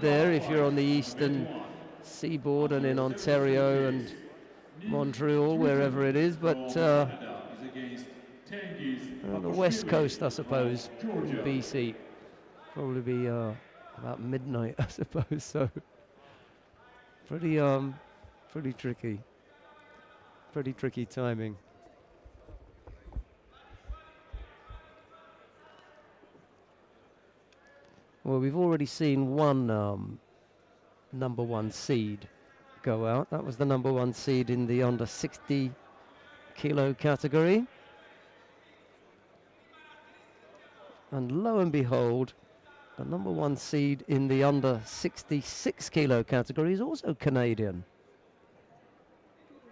there if you're on the eastern seaboard and in Ontario and Montreal, wherever it is, but the west coast, I suppose, in BC, probably be about midnight, I suppose. So pretty tricky timing. Well, we've already seen one number 1 seed go out. That was the number 1 seed in the under 60 kilo category. And lo and behold, the number 1 seed in the under 66 kilo category is also Canadian.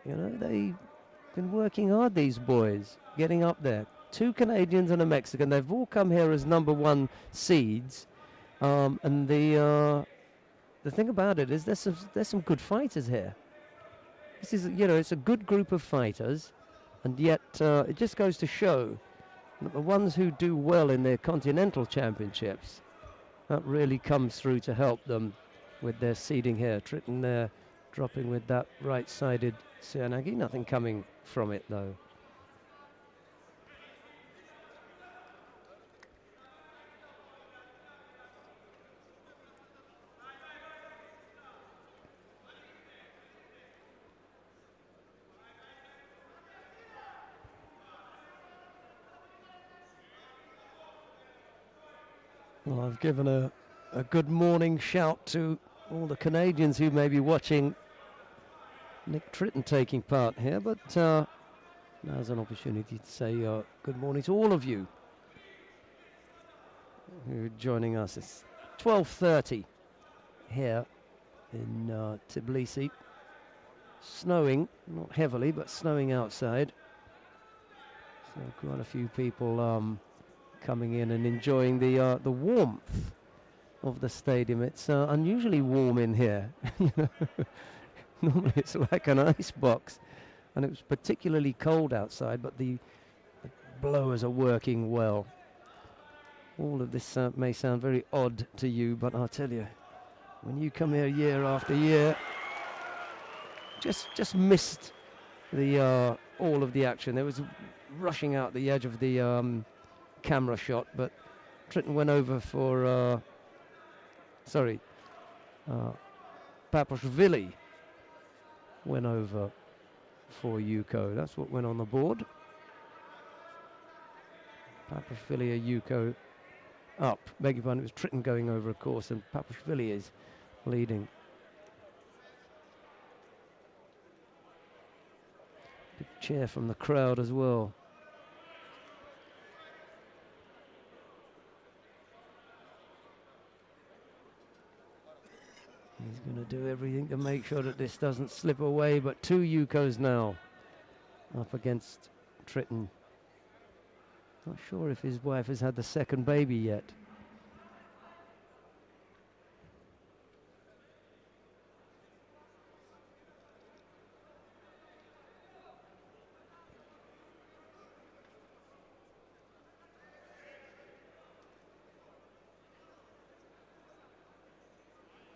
You know, they've been working hard, these boys, getting up there. 2 Canadians and a Mexican. They've all come here as number 1 seeds. And the thing about it is there's some good fighters here. This is, you know, it's a good group of fighters, and yet it just goes to show that the ones who do well in their continental championships, that really comes through to help them with their seeding here. Tritton there dropping with that right-sided Seanagi. Nothing coming from it though. Well, I've given a good morning shout to all the Canadians who may be watching Nick Tritton taking part here, but now's an opportunity to say good morning to all of you who are joining us. It's 12:30 here in Tbilisi. Snowing, not heavily, but snowing outside. So quite a few people coming in and enjoying the warmth of the stadium. It's unusually warm in here. Normally it's like an ice box, and it was particularly cold outside, but the blowers are working well. All of this may sound very odd to you, but I'll tell you, when you come here year after year, just missed the all of the action. There was rushing out the edge of the camera shot, but Tritton went over for Paposhvili went over for Yuko. That's what went on the board. Paposhvili or Yuko up. Beg your pardon, it was Tritton going over, of course, and Paposhvili is leading. Big cheer from the crowd as well. He's going to do everything to make sure that this doesn't slip away, but 2 Yukos now up against Tritton. Not sure if his wife has had the second baby yet.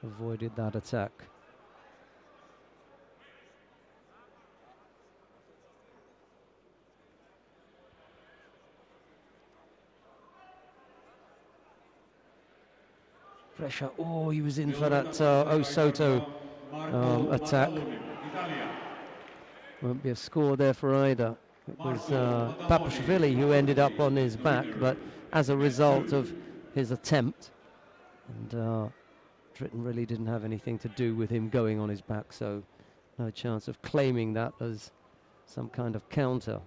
Avoided that attack. Pressure. Oh, he was in for that Osoto attack. Won't be a score there for either. It was Paposhvili who ended up on his back, but as a result of his attempt, and Tritton really didn't have anything to do with him going on his back, so no chance of claiming that as some kind of counter.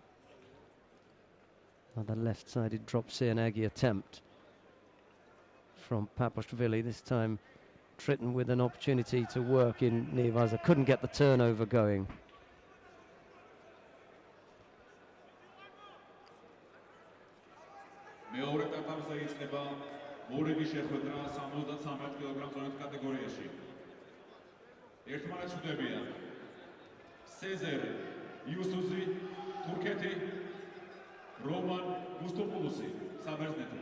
Another left-sided drop Seanagi attempt from Paposhvili. This time Tritton with an opportunity to work in Nivaza. Couldn't get the turnover going. მორიგი შეხვედრა 73 კილოგრამ ზონით კატეგორიაში. ერთმანეთს ხვდებიან სეზერ იუსუზი, თურქეთი, რომან მუსტოპულუსი, საბერძნეთი.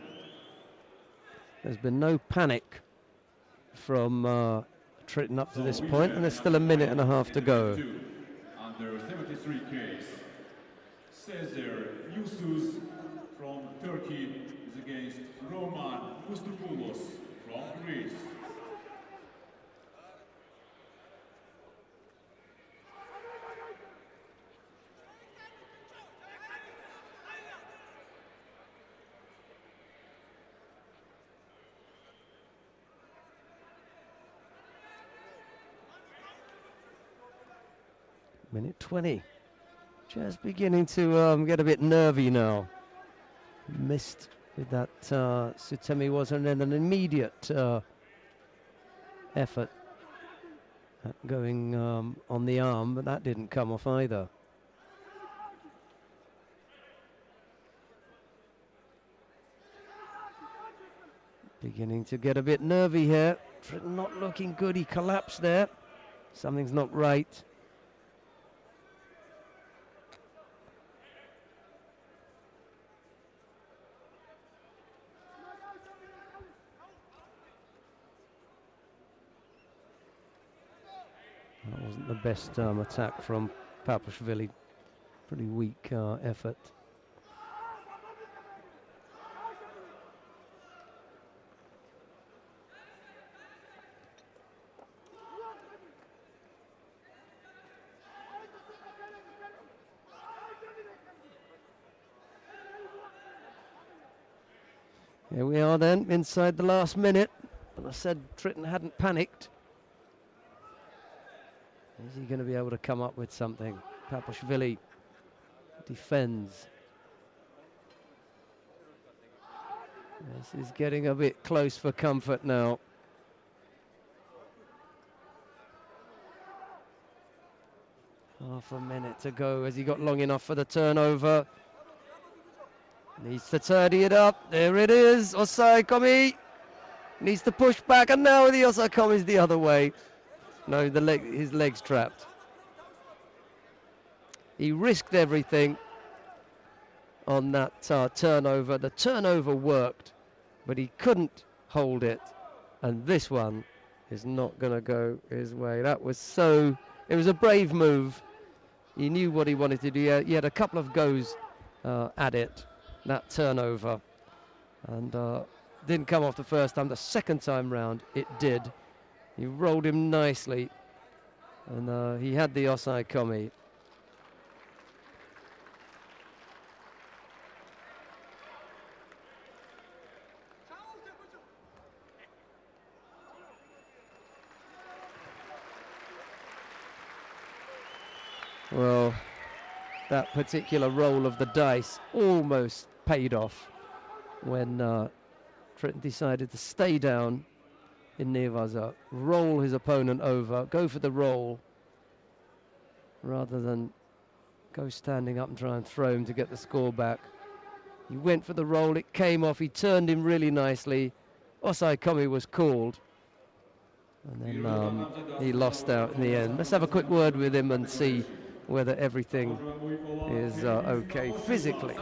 There's been no panic from Tritton up to this point, and there's still a minute and a half to go. Under 73 case, Cesar Yusuz from Turkey is against Roman Mustopoulos from Greece. Minute 20. Just beginning to get a bit nervy now. Missed with that Sutemi was, and then an immediate effort at going on the arm, but that didn't come off either. Beginning to get a bit nervy here. Not looking good. He collapsed there. Something's not right. That wasn't the best attack from Paposhvili. Pretty weak effort. Here we are then, inside the last minute. But I said Tritton hadn't panicked. Is he going to be able to come up with something? Paposhvili defends. This is getting a bit close for comfort now. Half a minute to go. Has he got long enough for the turnover? Needs to tidy it up. There it is. Osai Komi needs to push back, and now the Osai Komi is the other way. No, his leg's trapped. He risked everything on that turnover. The turnover worked, but he couldn't hold it. And this one is not going to go his way. That was it was a brave move. He knew what he wanted to do. He had a couple of goes at it, that turnover. And didn't come off the first time. The second time round, it did. He rolled him nicely, and he had the Osai Komi. Well, that particular roll of the dice almost paid off when Tritton decided to stay down in Nevaza, roll his opponent over, go for the roll, rather than go standing up and try and throw him to get the score back. He went for the roll, it came off, he turned him really nicely. Osai Komi was called, and then he lost out in the end. Let's have a quick word with him and see whether everything is okay physically.